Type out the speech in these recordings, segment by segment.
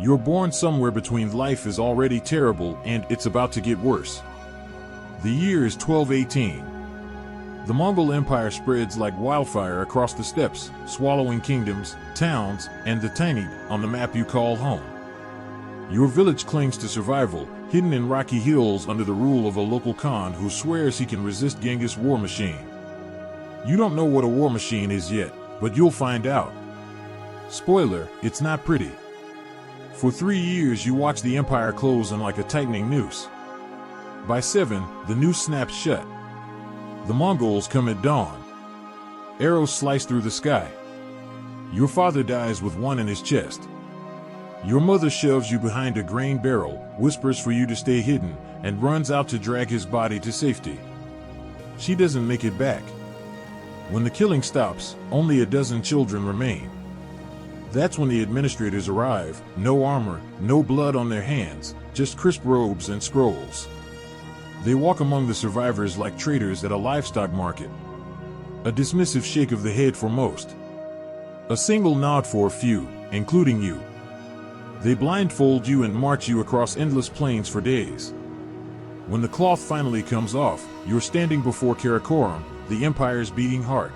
You're born somewhere between life is already terrible and it's about to get worse. The year is 1218. The Mongol Empire spreads like wildfire across the steppes, swallowing kingdoms, towns, and the tiny on the map you call home. Your village clings to survival, hidden in rocky hills under the rule of a local Khan who swears he can resist Genghis' war machine. You don't know what a war machine is yet, but you'll find out. Spoiler, it's not pretty. For 3 years you watch the empire close in like a tightening noose. By 7, the noose snaps shut. The Mongols come at dawn. Arrows slice through the sky. Your father dies with one in his chest. Your mother shoves you behind a grain barrel, whispers for you to stay hidden, and runs out to drag his body to safety. She doesn't make it back. When the killing stops, only a dozen children remain. That's when the administrators arrive, no armor, no blood on their hands, just crisp robes and scrolls. They walk among the survivors like traders at a livestock market. A dismissive shake of the head for most. A single nod for a few, including you. They blindfold you and march you across endless plains for days. When the cloth finally comes off, you're standing before Karakoram, the empire's beating heart.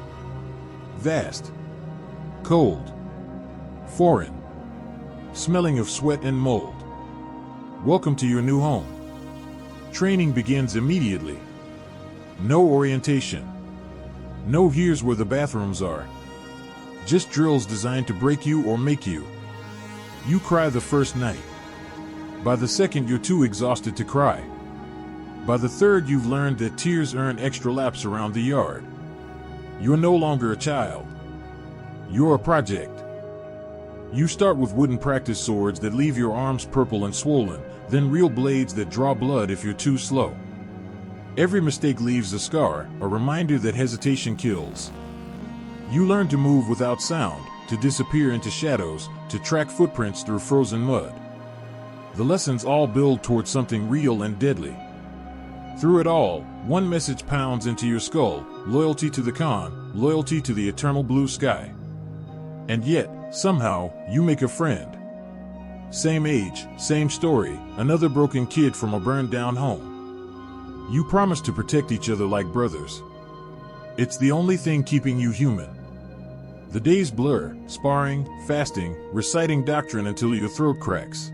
Vast. Cold. Foreign. Smelling of sweat and mold. Welcome to your new home. Training begins immediately. No orientation. No here's where the bathrooms are. Just drills designed to break you or make you. You cry the first night. By the second you're too exhausted to cry. By the third you've learned that tears earn extra laps around the yard. You're no longer a child. You're a project. You start with wooden practice swords that leave your arms purple and swollen, then real blades that draw blood if you're too slow. Every mistake leaves a scar, a reminder that hesitation kills. You learn to move without sound, to disappear into shadows, to track footprints through frozen mud. The lessons all build towards something real and deadly. Through it all, one message pounds into your skull: loyalty to the Khan, loyalty to the eternal blue sky. And yet, somehow, you make a friend. Same age, same story, another broken kid from a burned-down home. You promise to protect each other like brothers. It's the only thing keeping you human. The days blur, sparring, fasting, reciting doctrine until your throat cracks.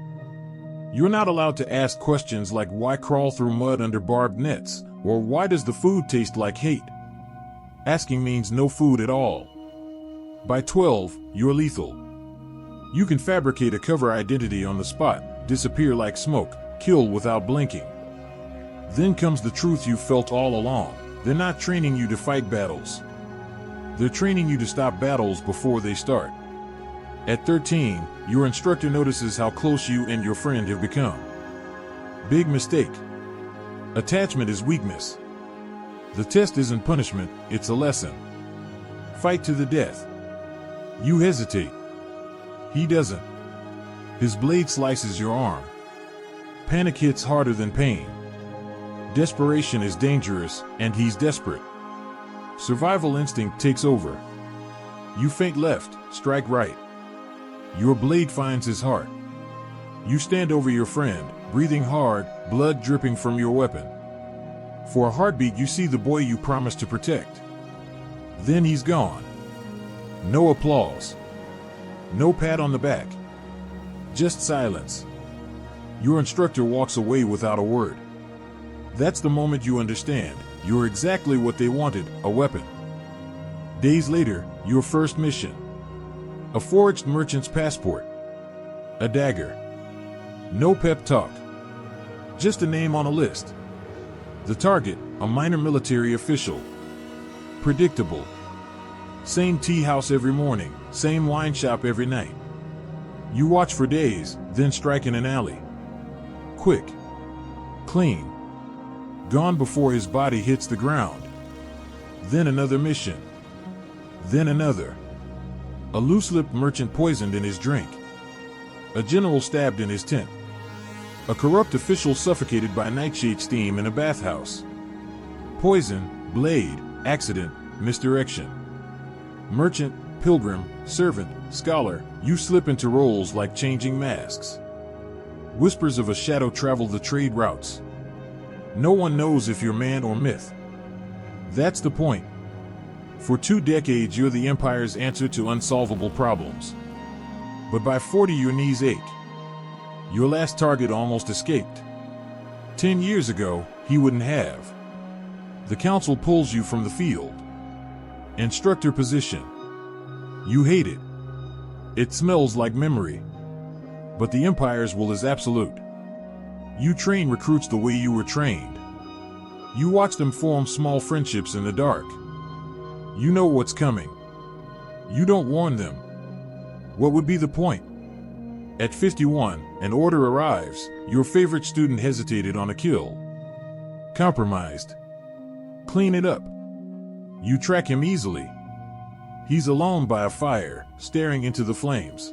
You're not allowed to ask questions like why crawl through mud under barbed nets, or why does the food taste like hate? Asking means no food at all. By 12, you're lethal. You can fabricate a cover identity on the spot, disappear like smoke, kill without blinking. Then comes the truth you felt all along. They're not training you to fight battles. They're training you to stop battles before they start. At 13, your instructor notices how close you and your friend have become. Big mistake. Attachment is weakness. The test isn't punishment, it's a lesson. Fight to the death. You hesitate. He doesn't. His blade slices your arm. Panic hits harder than pain. Desperation is dangerous, and he's desperate. Survival instinct takes over. You feint left, strike right. Your blade finds his heart. You stand over your friend, breathing hard, blood dripping from your weapon. For a heartbeat you see the boy you promised to protect. Then he's gone. No applause. No pat on the back. Just silence. Your instructor walks away without a word. That's the moment you understand. You're exactly what they wanted, a weapon. Days later, your first mission. A forged merchant's passport. A dagger. No pep talk. Just a name on a list. The target, a minor military official. Predictable. Same tea house every morning, same wine shop every night. You watch for days, then strike in an alley. Quick. Clean. Gone before his body hits the ground. Then another mission. Then another. A loose-lipped merchant poisoned in his drink. A general stabbed in his tent. A corrupt official suffocated by nightshade steam in a bathhouse. Poison, blade, accident, misdirection. Merchant, pilgrim, servant, scholar, you slip into roles like changing masks. Whispers of a shadow travel the trade routes. No one knows if you're man or myth. That's the point. For 2 decades, you're the Empire's answer to unsolvable problems. But by 40, your knees ache. Your last target almost escaped. 10 years ago, he wouldn't have. The Council pulls you from the field. Instructor position. You hate it. It smells like memory. But the Empire's will is absolute. You train recruits the way you were trained. You watch them form small friendships in the dark. You know what's coming. You don't warn them. What would be the point? At 51, an order arrives. Your favorite student hesitated on a kill. Compromised. Clean it up. You track him easily. He's alone by a fire, staring into the flames.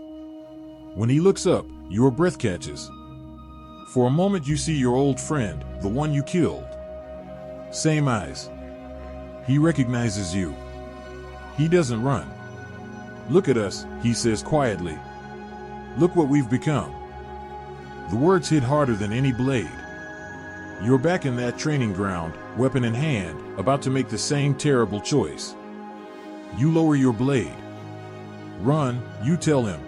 When he looks up, your breath catches. For a moment you see your old friend, the one you killed. Same eyes. He recognizes you. He doesn't run. Look at us, he says quietly. Look what we've become. The words hit harder than any blade. You're back in that training ground, weapon in hand, about to make the same terrible choice. You lower your blade. Run, you tell him.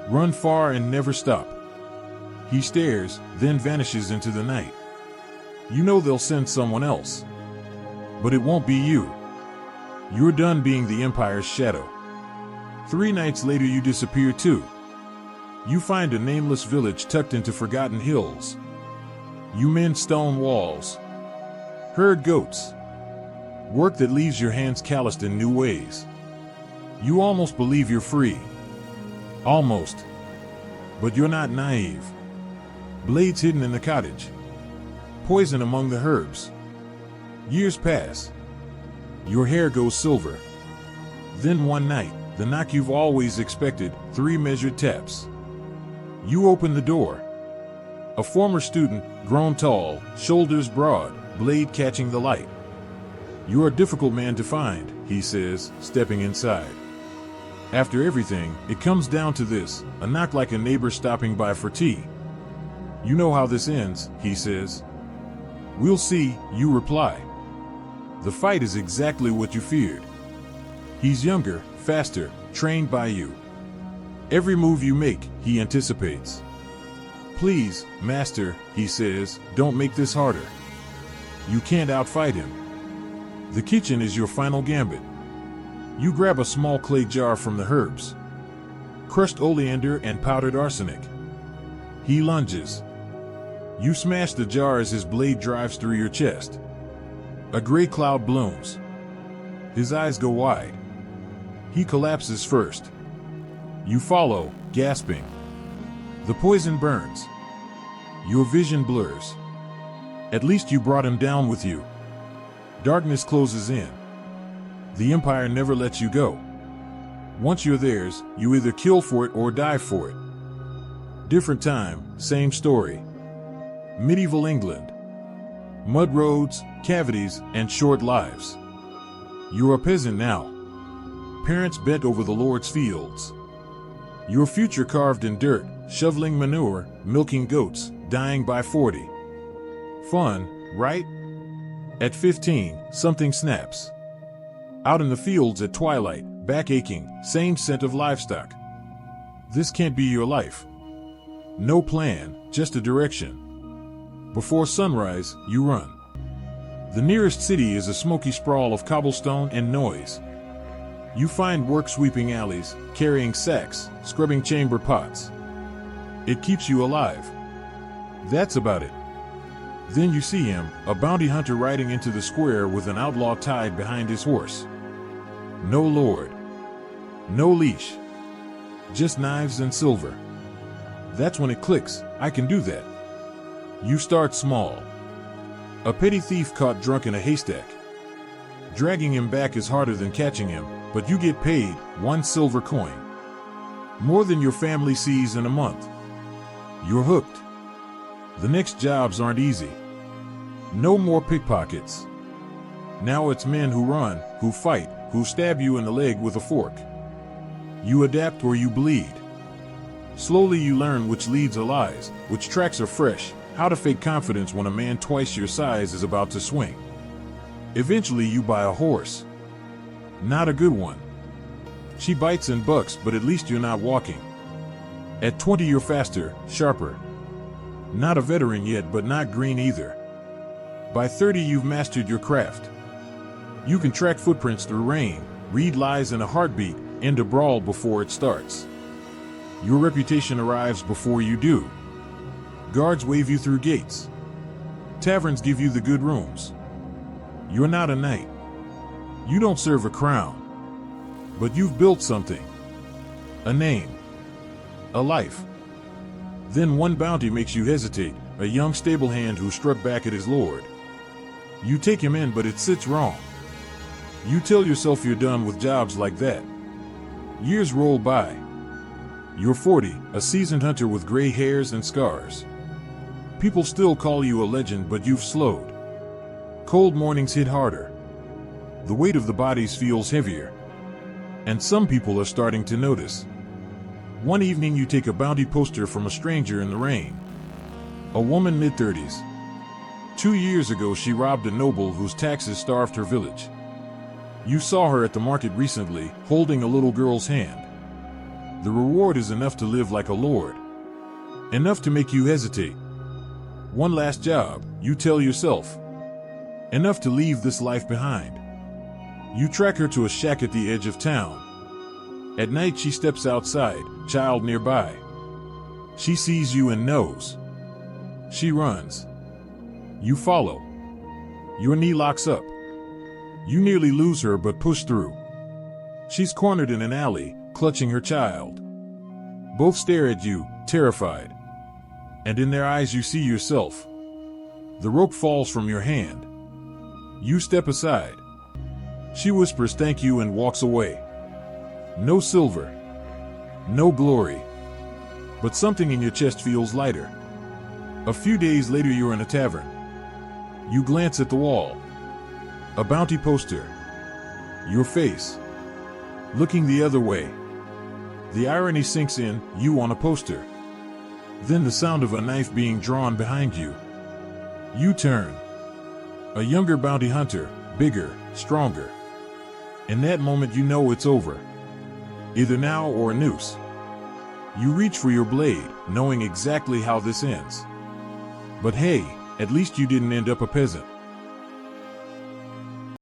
Run far and never stop. He stares, then vanishes into the night. You know they'll send someone else. But it won't be you. You're done being the Empire's shadow. 3 nights later you disappear too. You find a nameless village tucked into forgotten hills. You mend stone walls. Herd goats. Work that leaves your hands calloused in new ways. You almost believe you're free. Almost. But you're not naive. Blades hidden in the cottage. Poison among the herbs. Years pass. Your hair goes silver. Then one night, the knock you've always expected, 3 measured taps. You open the door. A former student, grown tall, shoulders broad, blade catching the light. You're a difficult man to find, he says, stepping inside. After everything, it comes down to this, a knock like a neighbor stopping by for tea. You know how this ends, he says. We'll see, you reply. The fight is exactly what you feared. He's younger, faster, trained by you. Every move you make, he anticipates. Please, master, he says, don't make this harder. You can't outfight him. The kitchen is your final gambit. You grab a small clay jar from the herbs. Crushed oleander and powdered arsenic. He lunges. You smash the jar as his blade drives through your chest. A gray cloud blooms. His eyes go wide. He collapses first. You follow, gasping. The poison burns. Your vision blurs. At least you brought him down with you. Darkness closes in. The Empire never lets you go. Once you're theirs, you either kill for it or die for it. Different time, same story. Medieval England. Mud roads, cavities, and short lives. You're a peasant now. Parents bent over the Lord's fields. Your future carved in dirt, shoveling manure, milking goats, dying by 40. Fun, right? At 15, something snaps. Out in the fields at twilight, back aching, same scent of livestock. This can't be your life. No plan, just a direction. Before sunrise, you run. The nearest city is a smoky sprawl of cobblestone and noise. You find work sweeping alleys, carrying sacks, scrubbing chamber pots. It keeps you alive. That's about it. Then you see him, a bounty hunter riding into the square with an outlaw tied behind his horse. No lord. No leash. Just knives and silver. That's when it clicks, I can do that. You start small. A petty thief caught drunk in a haystack. Dragging him back is harder than catching him, but you get paid, 1 silver coin. More than your family sees in a month. You're hooked. The next jobs aren't easy. No more pickpockets. Now it's men who run, who fight, who stab you in the leg with a fork. You adapt or you bleed. Slowly you learn which leads are lies, which tracks are fresh, how to fake confidence when a man twice your size is about to swing. Eventually you buy a horse. Not a good one. She bites and bucks, but at least you're not walking. At 20 you're faster, sharper. Not a veteran yet, but not green either. By 30 you've mastered your craft. You can track footprints through rain, read lies in a heartbeat, end a brawl before it starts. Your reputation arrives before you do. Guards wave you through gates. Taverns give you the good rooms. You're not a knight. You don't serve a crown. But you've built something. A name. A life. Then one bounty makes you hesitate, a young stable hand who struck back at his lord. You take him in, but it sits wrong. You tell yourself you're done with jobs like that. Years roll by. You're 40, a seasoned hunter with gray hairs and scars. People still call you a legend, but you've slowed. Cold mornings hit harder. The weight of the bodies feels heavier. And some people are starting to notice. One evening you take a bounty poster from a stranger in the rain. A woman mid-30s. 2 years ago she robbed a noble whose taxes starved her village. You saw her at the market recently, holding a little girl's hand. The reward is enough to live like a lord. Enough to make you hesitate. One last job, you tell yourself. Enough to leave this life behind. You track her to a shack at the edge of town. At night she steps outside, child nearby. She sees you and knows. She runs. You follow. Your knee locks up. You nearly lose her but push through. She's cornered in an alley, clutching her child. Both stare at you, terrified. And in their eyes you see yourself. The rope falls from your hand. You step aside. She whispers thank you and walks away. No silver. No glory. But something in your chest feels lighter. A few days later you're in a tavern. You glance at the wall. A bounty poster. Your face. Looking the other way. The irony sinks in, you on a poster. Then the sound of a knife being drawn behind you. You turn. A younger bounty hunter, bigger, stronger. In that moment you know it's over. Either now or a noose. You reach for your blade, knowing exactly how this ends. But hey, at least you didn't end up a peasant.